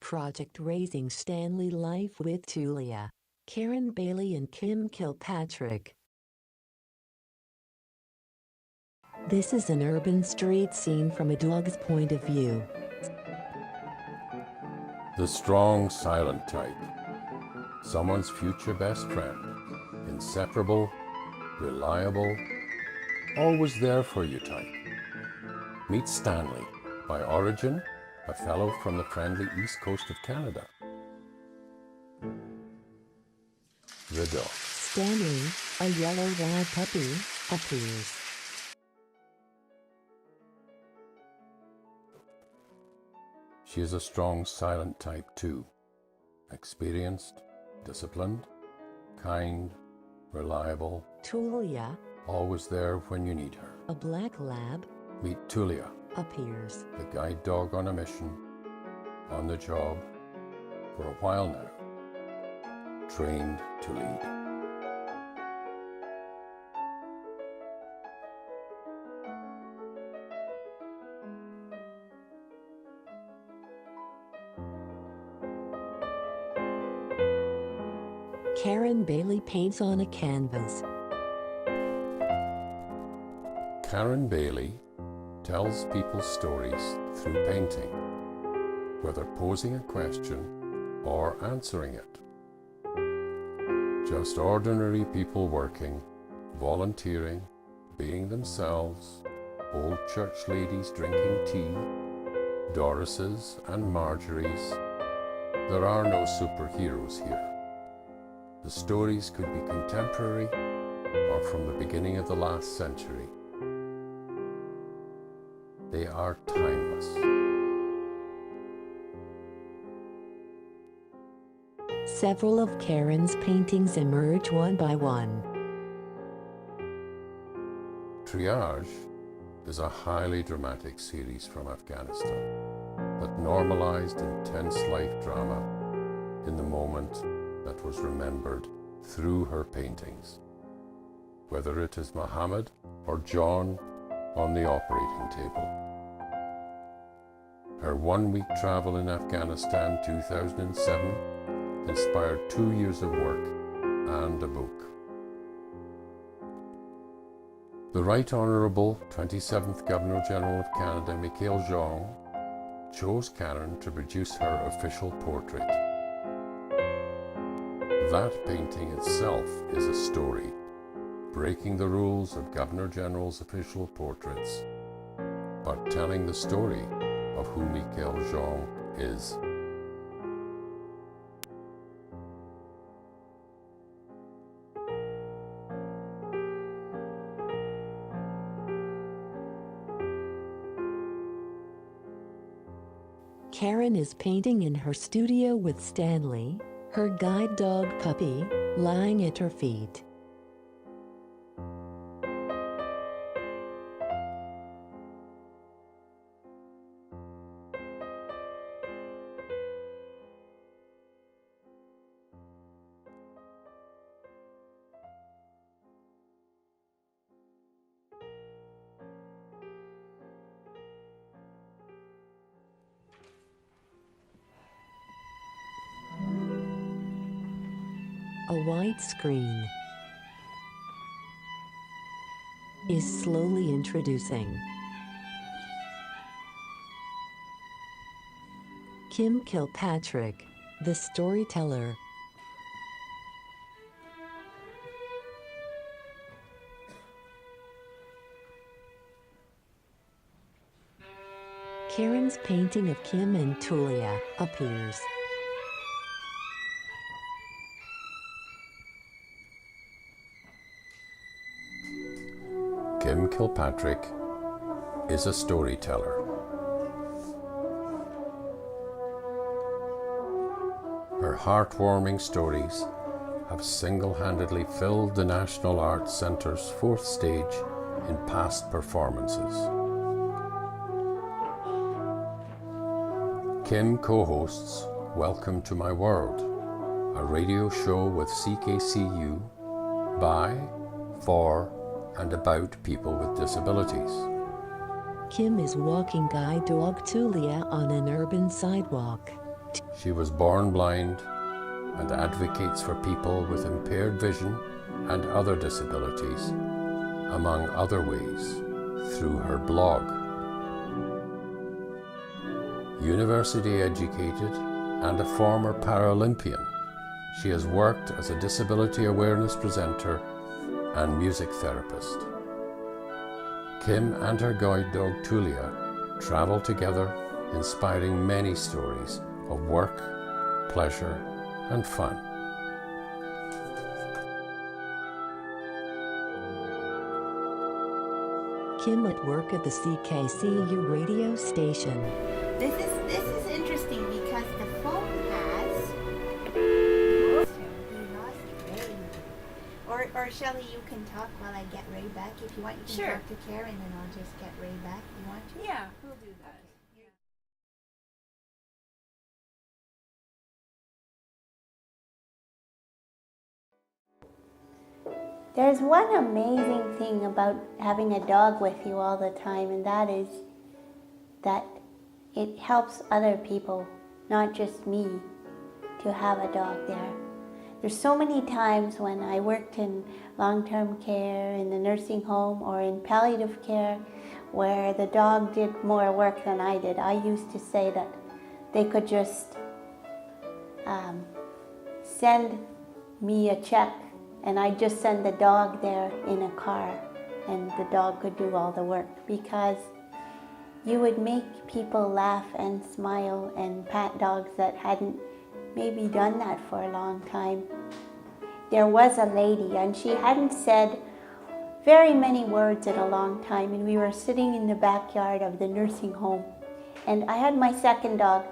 project Raising Stanley Life with Tulia, Karen Bailey and Kim Kilpatrick. This is an urban street scene from a dog's point of view. The strong, silent type. Someone's future best friend. Inseparable, reliable, always there for you type. Meet Stanley, by origin, a fellow from the friendly east coast of Canada. The dog. Stanley, a yellow lab puppy, appears. She is a strong, silent type too. Experienced, disciplined, kind, reliable. Tulia, always there when you need her. a black lab, Meet Tulia, appears. the guide dog on a mission, on the job, for a while now, trained to lead. Karen Bailey paints on a canvas. Karen Bailey tells people stories through painting, whether posing a question or answering it. Just ordinary people working, volunteering, being themselves, old church ladies drinking tea, Dorises and Marjories. There are no superheroes here. The stories could be contemporary or from the beginning of the last century. They are timeless. Several of Karen's paintings emerge one by one. Triage is a highly dramatic series from Afghanistan that normalized intense life drama in the moment that was remembered through her paintings, whether it is Muhammad or John on the operating table. Her one-week travel in Afghanistan 2007 inspired 2 years of work and a book. The Right Honourable 27th Governor-General of Canada, Michael Jean, chose Karen to produce her official portrait. That painting itself is a story, breaking the rules of Governor-General's official portraits, but telling the story of who Michael Jean is. Karen is painting in her studio with Stanley, her guide dog puppy, lying at her feet. A white screen is slowly introducing Kim Kilpatrick, the storyteller. Karen's painting of Kim and Tulia appears. Kim Kilpatrick is a storyteller. Her heartwarming stories have single-handedly filled the National Arts Centre's 4th stage in past performances. Kim co-hosts Welcome to My World, a radio show with CKCU by, for, and about people with disabilities. Kim is walking guide dog Tulia on an urban sidewalk. She was born blind and advocates for people with impaired vision and other disabilities, among other ways, through her blog. University educated and a former Paralympian, she has worked as a disability awareness presenter and music therapist. Kim and her guide dog Tulia travel together, inspiring many stories of work, pleasure, and fun. Kim at work at the CKCU radio station. This is interesting because the phone has. We lost Ray. Or Shelley, you can talk while I get Ray back. If you want, you can talk to Karen and I'll just get Ray back. You want to? Yeah, we'll do that. There's one amazing thing about having a dog with you all the time, and that is that it helps other people, not just me, to have a dog there. There's so many times when I worked in long-term care, in the nursing home, or in palliative care, where the dog did more work than I did. I used to say that they could just send me a check and I'd just send the dog there in a car and the dog could do all the work, because you would make people laugh and smile and pat dogs that hadn't maybe done that for a long time. There was a lady and she hadn't said very many words in a long time, and we were sitting in the backyard of the nursing home, and I had my second dog.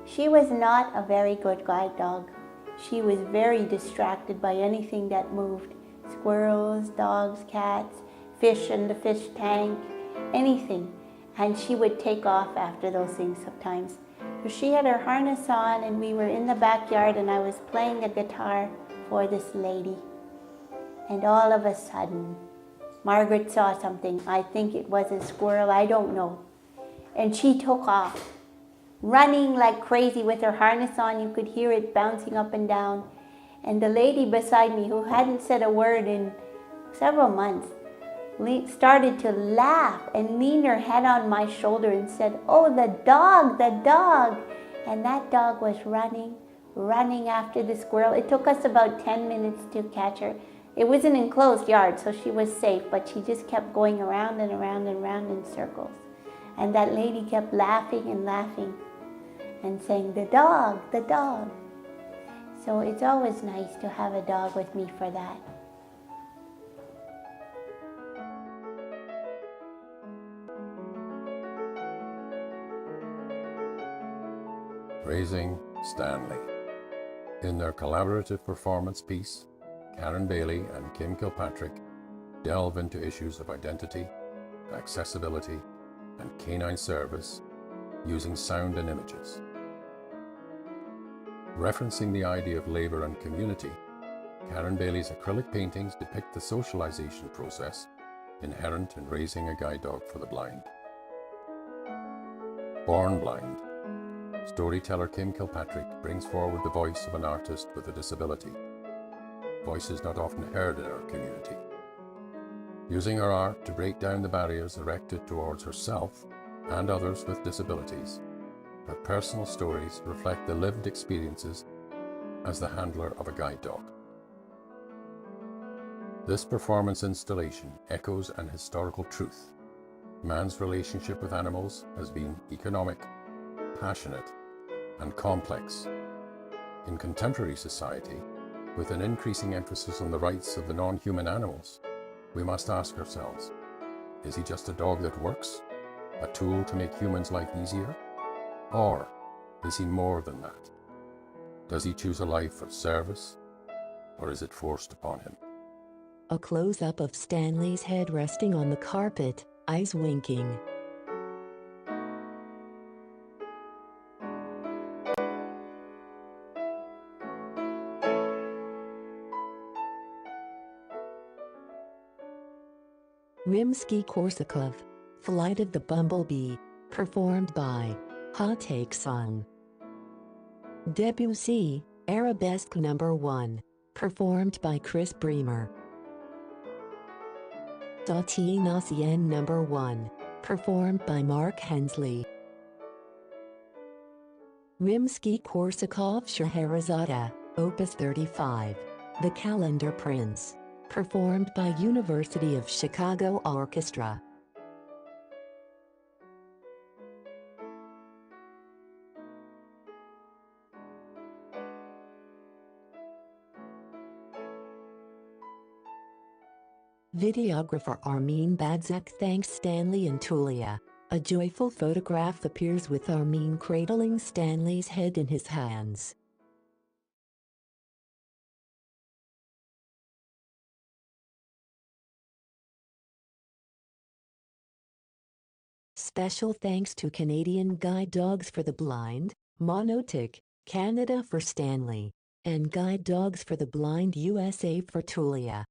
She was not a very good guide dog. She was very distracted by anything that moved. Squirrels, dogs, cats, fish in the fish tank, anything. And she would take off after those things sometimes. So she had her harness on and we were in the backyard and I was playing the guitar for this lady. And all of a sudden, Margaret saw something. I think it was a squirrel, I don't know. And she took off, running like crazy with her harness on. You could hear it bouncing up and down. And the lady beside me, who hadn't said a word in several months, started to laugh and leaned her head on my shoulder and said, "Oh, the dog, the dog." And that dog was running after the squirrel. It took us about 10 minutes to catch her. It was an enclosed yard, so she was safe, but she just kept going around and around and around in circles. And that lady kept laughing and laughing and saying, "The dog, the dog." So it's always nice to have a dog with me for that. Raising Stanley. In their collaborative performance piece, Karen Bailey and Kim Kilpatrick delve into issues of identity, accessibility, and canine service using sound and images. Referencing the idea of labor and community, Karen Bailey's acrylic paintings depict the socialization process inherent in raising a guide dog for the blind. Born blind, storyteller Kim Kilpatrick brings forward the voice of an artist with a disability, voices not often heard in our community. Using her art to break down the barriers erected towards herself and others with disabilities, her personal stories reflect the lived experiences as the handler of a guide dog. This performance installation echoes an historical truth. Man's relationship with animals has been economic, passionate, and complex. In contemporary society, with an increasing emphasis on the rights of the non-human animals, we must ask ourselves, is he just a dog that works? A tool to make humans' life easier? Or is he more than that? Does he choose a life of service, or is it forced upon him? A close-up of Stanley's head resting on the carpet, eyes winking. Rimsky-Korsakov, Flight of the Bumblebee, performed by Ha Take Sung. Debussy, Arabesque No. 1, performed by Chris Bremer. Sauté Nocien No. 1, performed by Mark Hensley. Rimsky-Korsakov Scheherazade, Opus 35, The Calendar Prince, performed by University of Chicago Orchestra. Videographer Armin Badzak thanks Stanley and Tulia. A joyful photograph appears with Armin cradling Stanley's head in his hands. Special thanks to Canadian Guide Dogs for the Blind, Monotic, Canada for Stanley, and Guide Dogs for the Blind USA for Tulia.